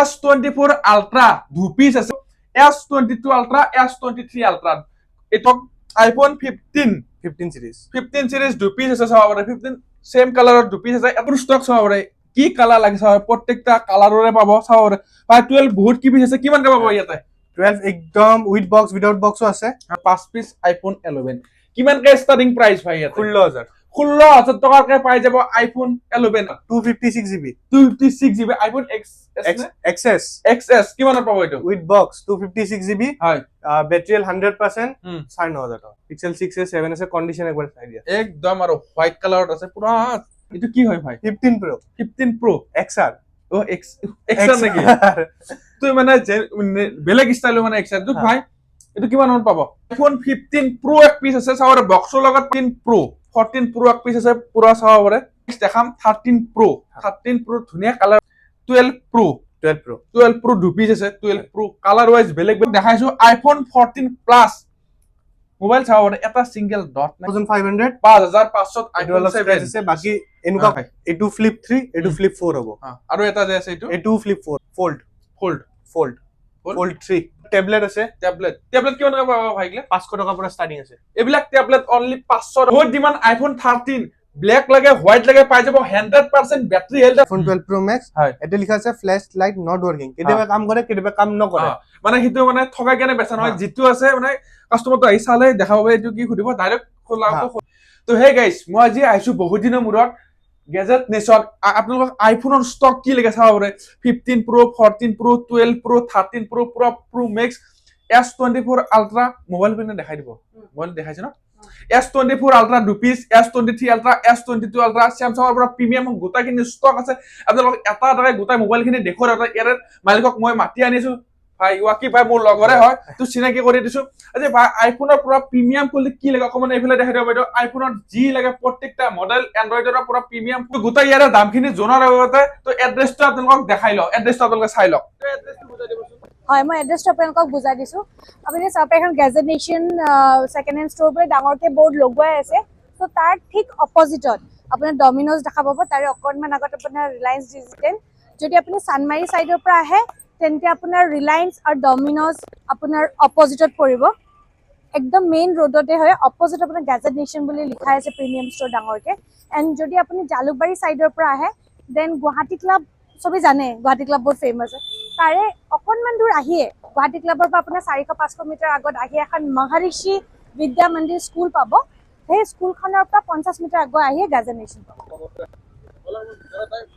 S24 Ultra দু piece আছে S22 Ultra S23 Ultra এটা iPhone 15 series দু পিস আছে চাব পাৰে 15 সেম কালাৰৰ দু পিস আছে এটো ষ্টক চাব পাৰে কি কালাৰ লাগে চাব প্ৰত্যেকটা কালাৰৰে পাব চাব পাৰে বা 12 বহুত কি পিস আছে কিমান কা পাব ইয়াতে 12 একদম উইথ বক্স উইদাউট বক্সও আছে 5 পিস iPhone 11 কিমান কা ষ্টার্টিং প্রাইস ভাই ইয়াতে 16000 টকাৰকে পাই যাব iPhone 11 256GB iPhone XS কিমানৰ পাব এটো উইথ বক্স 256GB হয় ব্যাটারি 100% 9500 টাকা পিক্সেল 6 7 আছে কন্ডিশন একবার চাই দিয়া একদম আৰু হোয়াইট কালাৰত আছে পুৰা এটো কি হয় ভাই 15 Pro XR ও XR নেকি তুই মানে বেলেগ স্টাইল মানে XR তো ভাই এটো কিমান মান পাব iPhone 15 Pro এক পিস আছে চাওৰে বক্সৰ লগত 15 Pro 14 Pro এক পিস আছে পুৰা চাব পাৰে দেখাম 13 Pro ধুনিয়া কালাৰ 12 Pro দু পিস আছে 12 Pro কালাৰ ওয়াইজ বেলেগ দেখাইছো iPhone 14 Plus মোবাইল চাব পাৰে এটা সিঙ্গেল ডট 5500 iPhone 7 আছে বাকি এনুকা এটু ফ্লিপ 3 এটু ফ্লিপ 4 হ'ব আৰু এটা যে আছে এটু ফ্লিপ 4 ফোল্ড 3 ট্যাবলেট আছে ট্যাবলেট কিমান টকা পাবা ভাইগলে 500 টাকা পৰা স্টার্টিং আছে এবিলাক ট্যাবলেট অনলি 500 বহুত ডিমান্ড iPhone 13 ব্ল্যাক লাগে হোয়াইট লাগে পাই যাব 100% battery health iPhone 12 Pro Max এটা লিখা আছে ফ্ল্যাশ লাইট নট ওয়ার্কিং কেতিয়াবা কাম কৰে কেতিয়াবা কাম নকৰে মানে হিটো মানে ঠগাই কেনে বেচা নহয় জিতু আছে মানে কাস্টমাৰটো আহি চালে দেখা পাবে এটো কি খুদিব ডাইৰেক্ট খোলা তো হে গাইস মই আজি আইছো বহুত দিনৰ মূৰত গেজেট নেছন আপোনালোক আইফোনৰ ষ্টক কি লাগে চাব পাৰে 15 Pro 14 Pro 12 Pro 13 Pro Pro Max S24 Ultra mobile পিনে দেখাই দিব মোবাইল দেখাইছে ন S24 Ultra দু piece S23 Ultra S22 Ultra Samsung পৰা প্ৰিমিয়াম গোটাখিনি ষ্টক আছে আপোনালোক এটা এটা গোটাই মোবাইলখিনি দেখৰ এটা ইয়াৰ মালিকক মই মাতি আনিছো ভাই ওয়াকি ভাই মোৰ লগৰে হয় তো চিনাকি কৰি দিছো আজি ভাই আইফোনৰ পুৰা প্ৰিমিয়াম কোৱালিটি কি লাগে অকমান এইফালে দেখাই দিব বাইদেউ আইফোনৰ যি লাগে প্ৰত্যেকটা মডেল এন্ড্ৰইডৰ পুৰা প্ৰিমিয়াম গোটাই ইয়াৰ দামখিনি জনাৰ আগতে তো এড্ৰেছটো আপোনালোকক দেখাই লও এড্ৰেছটো আপোনালোকে চাই লওক এড্ৰেছটো বুজাই দিবচোন হয় মই এড্ৰেছটো আপোনালোকক বুজাই দিছো আপুনি চাপ এখন gadget nation second hand store পৰা ডাঙৰকে বৰ্ড লগোৱাই আছে তো তাৰ ঠিক অপজিটত আপোনাৰ ডমিনোজ দেখা পাব তাৰে অকনমান আগত আপোনাৰ ৰিলায়েন্স ডিজিটেল যদি আপুনি চানমাৰী সাইডৰ পৰা আহে তেন্তে আপোনাৰ ৰিলায়েন্স আৰু ডমিনোজ আপোনাৰ অপজিটত পৰিব একদম মেইন ৰোডতে হয় অপজিট আপোনাৰ গ্যাজেট নেশ্যন বুলি লিখা আছে প্ৰিমিয়াম ষ্ট'ৰ ডাঙৰকে এণ্ড যদি আপুনি জালুকবাৰী সাইডৰ পৰা আহে দেন গুৱাহাটী ক্লাব সবে জানে গুৱাহাটী ক্লাব বহুত ফেমাস তাৰে অকনমান দূৰ আহিয়ে গুৱাহাটী ক্লাবৰ পৰা আপোনাৰ 400-500 মিটাৰ আগত আহি এখন মহৰ্ষি বিদ্যা মন্দিৰ স্কুল পাব সেই স্কুলখনৰ পৰা 50 মিটাৰ আগত আহিয়ে গ্যাজেট নেশ্যন পাব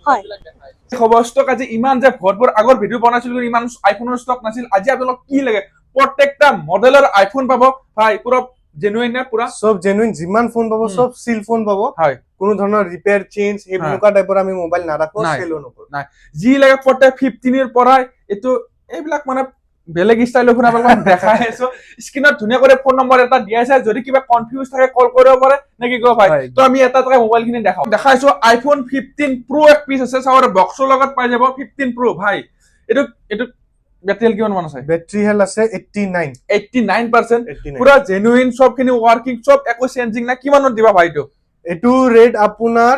হয় খবৰ ষ্টক আজি ইমান যে ভৰপুৰ আগৰ ভিডিও বনাইছিল ইমান আইফোনৰ ষ্টক নাছিল আজি আপোনালোক কি লাগে প্ৰত্যেকটা মডেলৰ আইফোন পাব ভাই পুৰা জেনুইন নে পুৰা সব জেনুইন জিমান ফোন পাব সব সিল ফোন পাব হয় কোনো ধৰণৰ ৰিপেয়াৰ চেঞ্জ এই বুকা টাইপৰ আমি মোবাইল নাৰাখো সেলো নকৰো নাই যি লাগে প্ৰত্যেক 15 এৰ পৰাই এটো এইবিলাক মানে বেলেগ স্টাইলৰ ফোন আপোনালোক দেখাই আছো স্ক্ৰিনত ধুনিয়া কৰি ফোন নম্বৰ এটা দিয়া আছে যদি কিবা কনফিউজ থাকে কল কৰিব পাৰে নেকি গো ভাই তো আমি এটা এটা মোবাইলখিনি দেখাইছো iPhone 15 Pro এক পিস আছে চাওৰে বক্সৰ লগত পাই যাব 15 Pro ভাই এটো ব্যাটারি কিমান মান আছে ব্যাটারি হেল আছে 89% পুরা জেনুইন সবখিনি ওয়ার্কিং সব একো চেঞ্জিং না কিমানত দিবা ভাইটো এটু রেট আপোনাৰ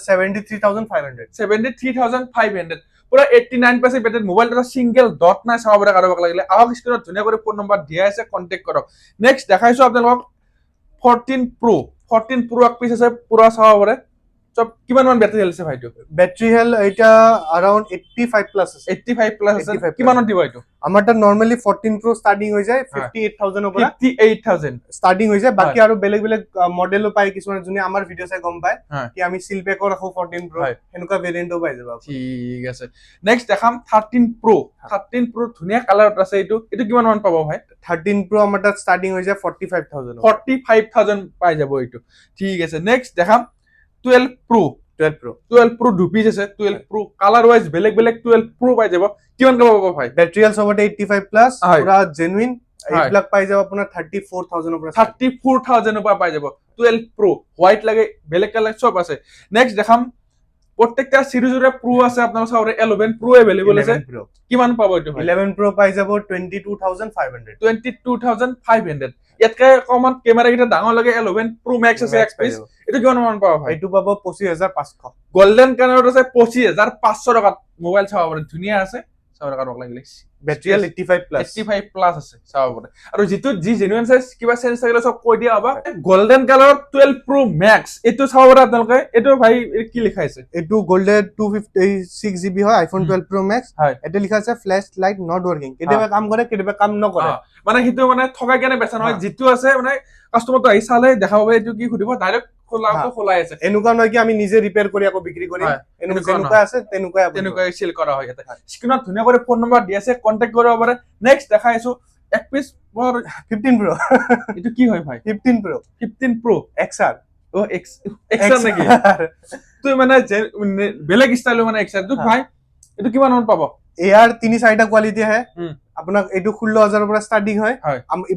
73500 পুৰা 89% ব্যাটাৰি মোবাইল এটা সিঙ্গেল ডট নাই চাব পাৰে কাৰোবাক লাগিলে আহক স্ক্ৰিনত ধুনিয়া কৰি ফোন নম্বৰ দিয়া আছে কন্টাক্ট কৰক নেক্সট দেখাইছো আপোনালোকক 14 Pro এক পিস আছে পুৰা চাব পাৰে সব কিমান মান ব্যাটারি হেল আছে ভাইটো ব্যাটারি হেল এটা अराउंड 85 প্লাস আছে 85 প্লাস আছে কিমানত দিব এটো আমাৰটা নৰমালি 14 Pro স্টাৰ্টিং হৈ যায় 58000 ৰ পৰা 58000 স্টাৰ্টিং হৈ যায় বাকি আৰু বেলেগ বেলেগ মডেলও পাই কিছুমান জুনি আমাৰ ভিডিও চাই গম পায় কি আমি সিল পেকো ৰাখো 14 Pro হেনুকা ভেৰিয়েন্টও পাই যাব ঠিক আছে নেক্সট দেখাম 13 Pro ধুনিয়া কালাৰত আছে এটো কিমান মান পাব ভাই 13 Pro আমাৰটা স্টার্টিং হৈ যায় 45000 পাই যাব এটো ঠিক আছে নেক্সট দেখাম 12 Pro দু পিস আছে 12 Pro কালার ওয়াইজ বেলেগ 12 Pro পাই যাব কিমান কা পাব ভাই ব্যাটারি হেল সবতে 85 প্লাস পুরা জেনুইন এইবিলাক পাই যাব আপোনাৰ 34000 ৰ পৰা 34000 ৰ পৰা পাই যাব 12 Pro হোয়াইট লাগে বেলেগ কালাৰ সব আছে নেক্সট দেখাম প্ৰত্যেকটা সিৰিজৰে Pro আছে আপোনাৰ চাওৰে 11 Pro अवेलेबल আছে কিমান পাব এটো ভাই 11 Pro পাই যাব 22500 ইয়াতকে কমন ক্যামেরা কিটা ডাঙৰ লাগে 11 Pro Max আছে এক পিস এটো কিমান মান পাব ভাই এটো পাব 25500 গোল্ডেন কালাৰত আছে 25500 টকা মোবাইল চাব পাৰে ধুনিয়া আছে চাবৰ কাৰক লাগিলে বেটাৰী 85 প্লাস 85 প্লাস আছে চাব পাৰে আৰু যেটো জি জেনুইন সাইজ কিবা চেঞ্জ থাকিলে সব কৈ দিয়া হ'ব গোল্ডেন কালার 12 Pro Max এটো চাব পাৰে আপোনালোকে এটো ভাই কি লিখা আছে এটো গোল্ডেন 256 GB হয় iPhone 12 Pro Max এটো লিখা আছে ফ্ল্যাশ লাইট নট ওয়ার্কিং কেতিয়াবা কাম কৰে কেতিয়াবা কাম নকৰে মানে হিটো মানে ঠগাই কেনে বেচা নহয় যেটো আছে মানে কাস্টমাৰটো আহি চালে দেখা পাবে এটো কি খুদিব ডাইৰেক্ট খোলাই আছে এনেকুৱা নহয় কি আমি নিজে ৰিপেয়াৰ কৰি আকৌ বিক্ৰী কৰিম এনেকুৱা আছে তেনেকুৱা সেল কৰা হয় ইয়াতে স্ক্ৰিনত ধুনীয়া কৰি ফোন নম্বৰ দি আছে কন্টাক্ট কৰিব পাৰে নেক্সট দেখাইছো এক পিস 15 Pro এটো কি হয় ভাই 15 Pro XR ও XR নেকি তুই মানে বেলেগ স্টাইলৰ মানে XR তো ভাই এটো কিমান মান পাব এয়াৰ 3-4টা কোৱালিটি আছে আপোনাক এটো 16000 পৰা ষ্টাৰ্টিং হয়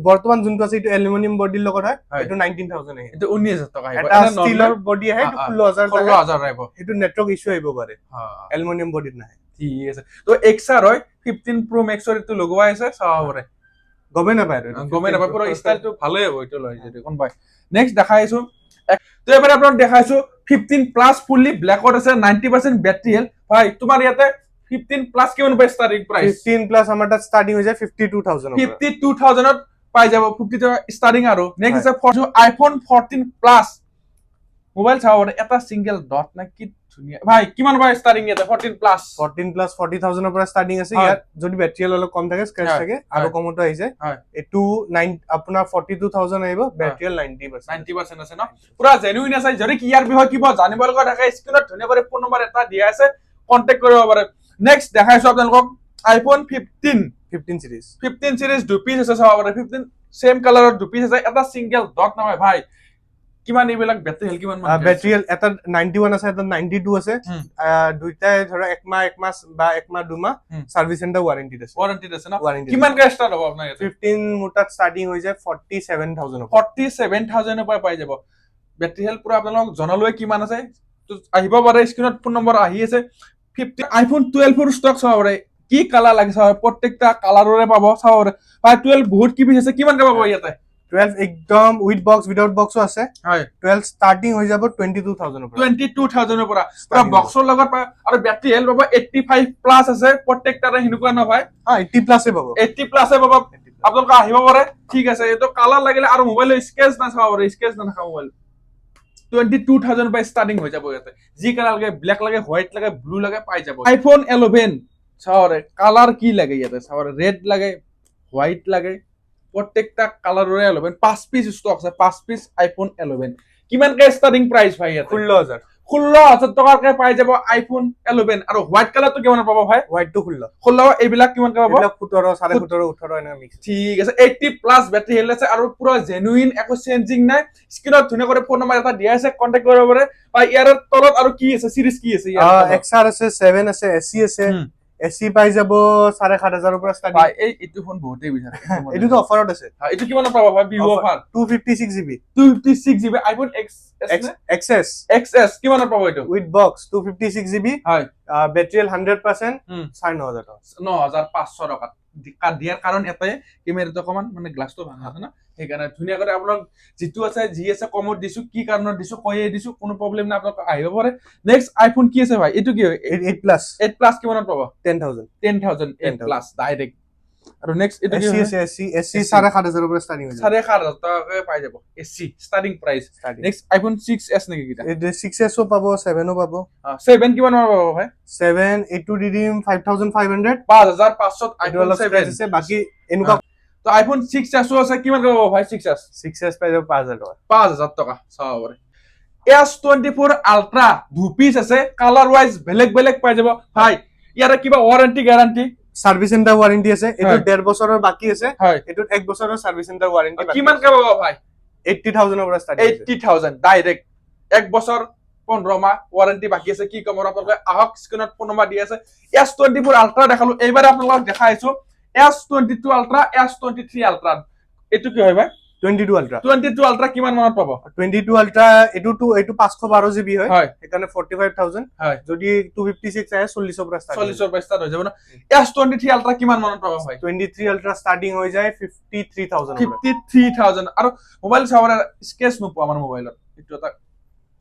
বৰ্তমান যোনটো আছে এটো এলুমিনিয়াম বডিৰ লগত হয় এটো 19000 আছে এটো 19000 টকা আহিব এটা ষ্টিলৰ বডি আছে এটো 16000 আহিব এটো নেটৱৰ্ক ইস্যু আহিব পাৰে এলুমিনিয়াম বডিত নাই ঠিক আছে তো XR হয় 15 Pro Max ৰ এটো লগোৱা আছে চাব পাৰে গমে নাপায় পুরো স্টাইলটো ভালে হ'ব এটো লয় যদি কোন ভাই নেক্সট দেখাইছো তো এবারে আপোনাক দেখাইছো 15 প্লাস ফুললি ব্ল্যাকত আছে 90% ব্যাটারি হেলথ ভাই তোমার ইয়াতে 15 প্লাস কিমান পাই স্টার্টিং প্রাইস 15 প্লাস আমার তাত স্টার্টিং হৈ যায় 52000 ত পাই যাব 50 স্টার্টিং আৰু নেক্সট আছে আইফোন 14 প্লাস মোবাইল চাওয়ার এটা সিঙ্গেল ডট না কি ধুনিয়া ভাই কিমান পাই স্টার্টিং ইয়াতে 14 প্লাস 40000 পৰা স্টাৰ্টিং আছে ইয়াত যদি ব্যাটাৰি অলপ কম থাকে স্ক্ৰ্যাচ থাকে আৰু কমটো আহি যায় এটো 9 আপোনাৰ 42000 আহিব ব্যাটাৰি 90% আছে ন পুৰা জেনুইন আছে যদি কি ইয়াৰ বিষয় কিবা জানিব লগা থাকে স্ক্ৰিনত ধুনীয়া কৰি ফোন নম্বৰ এটা দিয়া আছে কন্টাক্ট কৰিব পাৰে নেক্সট দেখাইছো আপোনালোকক আইফোন 15 সিৰিজ দুই পিস আছে চাব পাৰে 15 সেম কালাৰৰ দুই পিস আছে এটা সিঙ্গেল ডট নহয় ভাই কিমান এইবিলাক ব্যাটারি হেল কিমান মান ব্যাটারি এটা 91 আছে এটা 92 আছে দুইটাই ধৰা এক মাস বা এক মাহ দুই মাহ সাৰ্ভিস সেন্টাৰ ওয়াৰেন্টি আছে ন কিমান কা স্টাৰ্ট হ'ব আপোনাৰ 15 মোটাত স্টাৰ্টিং হৈ যায় 47000 47000 পৰা পাই যাব ব্যাটাৰি হেল পুৰা আপোনালোক জনালৈ কিমান আছে তো আহিব পাৰে স্ক্ৰিনত ফোন নম্বৰ আহি আছে 15 আইফোন 12 ৰ ষ্টক চাব পাৰে কি কালাৰ লাগে চাব প্ৰত্যেকটা কালাৰৰে পাব চাব পাৰে ভাই 12 বহুত কি পিস আছে কিমান কা পাব ইয়াতে 12 একদম উইথ বক্স উইদাউট বক্সও আছে হয় 12 স্টার্টিং হৈ যাব 22000 পৰা 22000 পৰা পুৰা বক্সৰ লগত পায় আৰু ব্যাটাৰি হেল পাব 85 প্লাস আছে প্ৰত্যেকটাৰে হিনুকা নহয় 80 প্লাসে পাব 80 প্লাসে পাব আপোনালোক আহিব পাৰে ঠিক আছে এটো কালাৰ লাগিলে আৰু মোবাইলৰ স্কেচ না চাব পাৰে স্কেচ না দেখা মোবাইল 22000 পাই স্টার্টিং হৈ যাব ইয়াতে জি কালার লাগে ব্ল্যাক লাগে হোয়াইট লাগে ব্লু লাগে পাই যাব আইফোন 11 চাওরে কালার কি লাগে ইয়াতে চাওরে রেড লাগে হোয়াইট লাগে প্রত্যেকটা কালাররে 11 5 পিস স্টক আছে 5 পিস আইফোন 11 কিমান কে স্টার্টিং প্রাইস ভাই ইয়াতে 16000 টাকার কে পাই যাব আইফোন 11 আৰু হোয়াইট কালার তো কেমন পাবো ভাই হোয়াইট তো 16 এইবিলাক কিমান কে পাবো 17 17.5 18 এনে মিক্স ঠিক আছে 80 প্লাস ব্যাটারি হেল আছে আৰু পুৰা জেনুইন একো চেঞ্জিং নাই স্ক্ৰিনত ধুনীয়া কৰে ফোন নম্বৰ এটা দিয়া আছে কন্টাক্ট কৰিব পাৰে বা ইয়াৰ তলত আৰু কি আছে সিৰিজ কি আছে ইয়াৰ XR আছে 7 আছে SC আছে এসি পাই যাব 7500 পৰা স্টাৰ্টিং ভাই এইটো ফোন বহুতেই বিচাৰে এইটো তো অফাৰত আছে এইটো কিমান পাব ভাই Bihu offer 256 GB iPhone XS কিমান পাব এইটো উইথ বক্স 256 জিবি হয় ব্যাটারি 100% 9500 টাকা 9500 টাকা দিয়াৰ কাৰণ এটাই কেমেৰাটো অকমান মানে গ্লাছটো ভাঙা আছে না সেইকাৰণে ধুনীয়া কৰে আপোনাক যেটো আছে জি আছে কমত দিছো কি কাৰণত দিছো কয়ে দিছো কোনো প্ৰবলেম নাই আপোনাক আহিব পাৰে নেক্সট আইফোন কি আছে ভাই এটো কি 8 প্লাস কিমানত পাব 10000 8 প্লাস ডাইৰেক্ট আৰু নেক্সট এটো কি আছে এসি 7500 পৰা স্টার্টিং হৈ যায় 7500 টাকা পাই যাব AC starting price next iPhone 6s নেকি কিটা এই 6s ও পাবো 7 ও পাবো 7 কিমান মান পাব ভাই 7 82 ডিডিম 5500 5500 আইফোন 7 আছে বাকি এনেকুৱা তো আইফোন 6s আছে কিমান পাব ভাই 6s পাই যাব 5000 টাকা চাও পাৰে S24 আলট্ৰা দুই পিস আছে কালাৰ ওয়াইজ বেলেগ পাই যাব ভাই ইয়াৰে কিবা warranty guarantee service centre warranty আছে এটো 1.5 বছৰৰ বাকি আছে এটো 1 বছৰৰ সাৰ্ভিস সেন্টাৰ ওয়াৰেন্টি বাকি কিমান কা পাব ভাই 80000 পৰা স্টাৰ্ট 80000 ডাইৰেক্ট 1 বছৰ 15 মাহ ওয়াৰেন্টি বাকি আছে কি কমৰ আপোনালোকে আহক স্ক্ৰিনত ফোন নম্বৰ দি আছে S24 আলট্ৰা দেখালো এইবাৰ আপোনালোকক দেখাইছো S22 আলট্ৰা S23 আলট্ৰা এটো কি হয় ভাই 22 আলট্ৰা কিমান মানত পাব 22 আলট্ৰা এটো 512 জিবি হয় এখানে 45000 যদি 256 আহে 40 পৰা স্টাৰ্ট হৈ যাব না S23 আলট্ৰা কিমান মানত পাব ভাই 23 আলট্ৰা স্টাৰ্টিং হৈ যায় 53000 আৰু মোবাইল চাওয়াৰ স্কেচ নপো আমাৰ মোবাইলত এটো এটা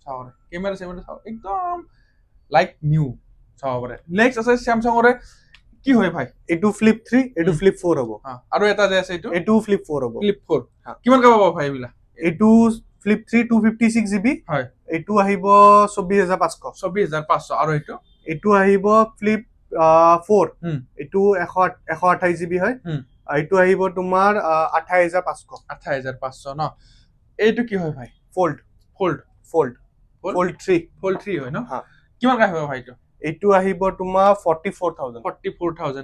চাওয়াৰ ক্যামেৰা চাও একদম লাইক নিউ চাওয়াৰ নেক্সট আছে স্যামসাংৰ কি হয় ভাই এইটো flip 3 এইটো flip 4 হ'ব আৰু এটা যে আছে এইটো flip 4 হ'ব flip 4 কিমান কা পাব ভাই এইবিলা এইটো flip 3 256 GB হয় এইটো আহিব 24500 24500 আৰু এইটো আহিব flip 4 এইটো 128 GB হয় এইটো আহিব তোমাৰ 28500 ন এইটো কি হয় ভাই fold 3 হয় ন কিমান কা হ'ব ভাই এইটো আহিব তোমাৰ 44000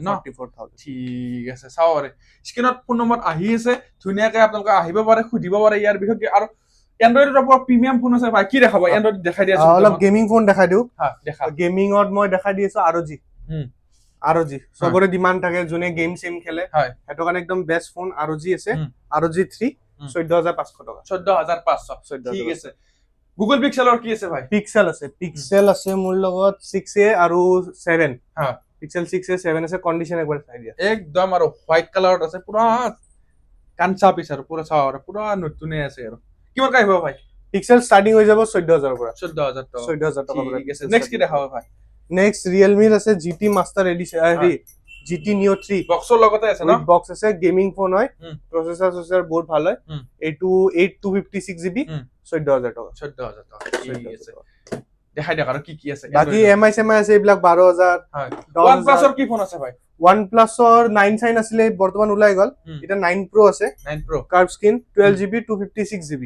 ন 44000 ঠিক আছে চাও আৰে স্ক্ৰিনত ফোন নম্বৰ আহি আছে ধুনিয়াকে আপোনালোকে আহিব পাৰে খুদিব পাৰে ইয়াৰ বিষয়ে আৰু এন্ড্ৰইডৰ পৰা প্ৰিমিয়াম ফোন আছে ভাই কি দেখাব এন্ড্ৰইড দেখাই দিয়া অলপ গেমিং ফোন দেখাই দিও দেখা গেমিংত মই দেখাই দি আছো ROG সবৰে ডিমান্ড থাকে যোনে গেম সেম খেলে হেটো কাৰণে একদম বেষ্ট ফোন ROG আছে ROG 3 14500 টকা 14500 ঠিক আছে গুগল পিক্সেলৰ কি আছে ভাই পিক্সেল আছে মোৰ লগত 6a আৰু 7 পিক্সেল 6a 7 আছে কন্ডিশন একবাৰ চাই দিয়া একদম আৰু হোৱাইট কালাৰত আছে পুৰা কাঞ্চা পিছ আৰু পুৰা চাও আৰু পুৰা নতুনে আছে আৰু কিমান কা আহিব ভাই পিক্সেল ষ্টাৰ্টিং হৈ যাব 14000 পৰা 14000 টকা ঠিক আছে নেক্সট কি দেখাব ভাই নেক্সট Realme আছে GT Master Edition GT Neo 3 বক্সৰ লগতে আছে ন বক্স আছে গেমিং ফোন হয় প্ৰসেসৰ বহুত ভাল হয় এইটো 8256 GB 14000 টকা ঠিক আছে দেখাই দেখ আৰু কি আছে বাকি MI আছে এইবিলাক 12000 হয় OnePlus-ৰ কি ফোন আছে ভাই OnePlus-ৰ 9 সাইন আছিলে বৰ্তমান ওলাই গল এটা 9 Pro আছে 9 Pro curve screen 12GB 256GB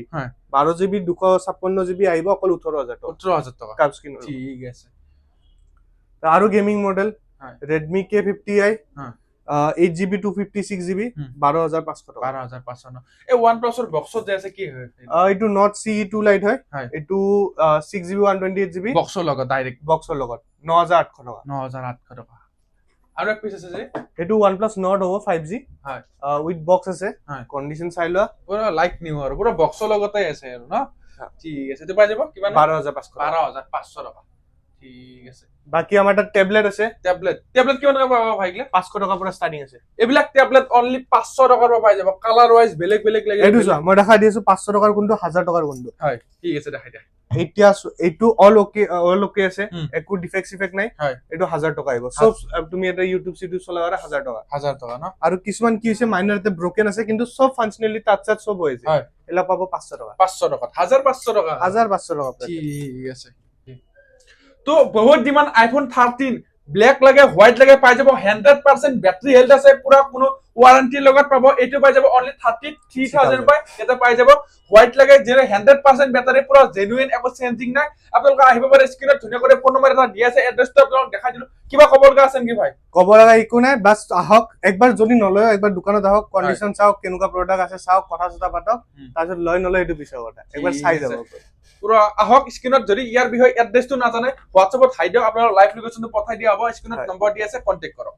12GB 256GB আহিব অকল 18000 টকা কার্ভ স্ক্রিন ঠিক আছে আৰু gaming model Redmi K50i 8GB 256GB 12500 টকা 12500 এই OnePlus-ৰ বক্সত যে আছে কি হয় এইটো Note CE2 Lite হয় এইটো 6GB 128GB বক্সৰ লগত ডাইৰেক্ট বক্সৰ লগত 9800 টকা 9800 টকা আৰু এক পিস আছে যে এইটো OnePlus Nord হ'ব 5G হয় উইথ বক্স আছে কন্ডিশন চাই লোৱা পুৰা লাইক নিউ আৰু পুৰা বক্সৰ লগতে আছে আৰু ন ঠিক আছে তো পাই যাব কিমান 12500 টকা ঠিক আছে বাকি আমাৰ এটা ট্যাবলেট আছে ট্যাবলেট কিমান টকা পাবা ভাইগলে 500 টকা পৰা ষ্টাৰ্টিং আছে এইবিলাক ট্যাবলেট অনলি 500 টকাৰ পৰা পাই যাব কালাৰ ওয়াইজ বেলেগ লাগে এইটো চোৱা মই দেখাই দিছো 500 টকাৰ কোনটো 1000 টকাৰ কোনটো হয় ঠিক আছে দেখাই দিয়া এতিয়া এইটো অল ওকে আছে একো ডিফেক্ট নাই এইটো 1000 টকা আহিব সব তুমি এটা ইউটিউব সিডিউ চলাওৰা 1000 টকা ন আৰু কিছুমান কি হৈছে মাইনৰ এতে ব্ৰোকেন আছে কিন্তু সব ফাংশনালি টাচ সব হৈছে এলা পাব 500 টকা 1500 টকা 1500 টকা ঠিক আছে তো বহুত ডিমান্ড iPhone 13 ব্ল্যাক লাগে হোয়াইট লাগে পাই যাব 100% ব্যাটারি হেলথ আছে পুরা কোনো ওয়ারেন্টি লগত পাব এটো পাই যাব অনলি 33000 পাই এটা পাই যাব হোয়াইট লাগে যে 100% ব্যাটারি পুরা জেনুইন একো চেঞ্জিং নাই আপোনালোকে আহিব পাৰে স্ক্ৰিনত ধুনিয়া কৰি ফোন নম্বৰ এটা দিয়া আছে এড্ৰেছটো আপোনালোক দেখাই দিলো কিবা খবৰ গা আছে নেকি ভাই খবৰ লগা একো নাই বাস আহক একবাৰ যদি নলয় একবাৰ দোকানত আহক কন্ডিশন চাওক কেনেকুৱা প্ৰডাক্ট আছে চাওক কথা চতা পাতক তাৰপিছত লয় নলয় এটো পিছৰ কথা একবাৰ চাই যাব পুৰা আহক স্ক্ৰিনত যদি ইয়াৰ বিষয়ে এড্ৰেছটো নাজানে হোৱাটছএপত হাই দিও আপোনাৰ লাইভ লোকেশনটো পঠাই দিয়া হ'ব স্ক্ৰিনত নম্বৰ দি আছে কন্টাক্ট কৰক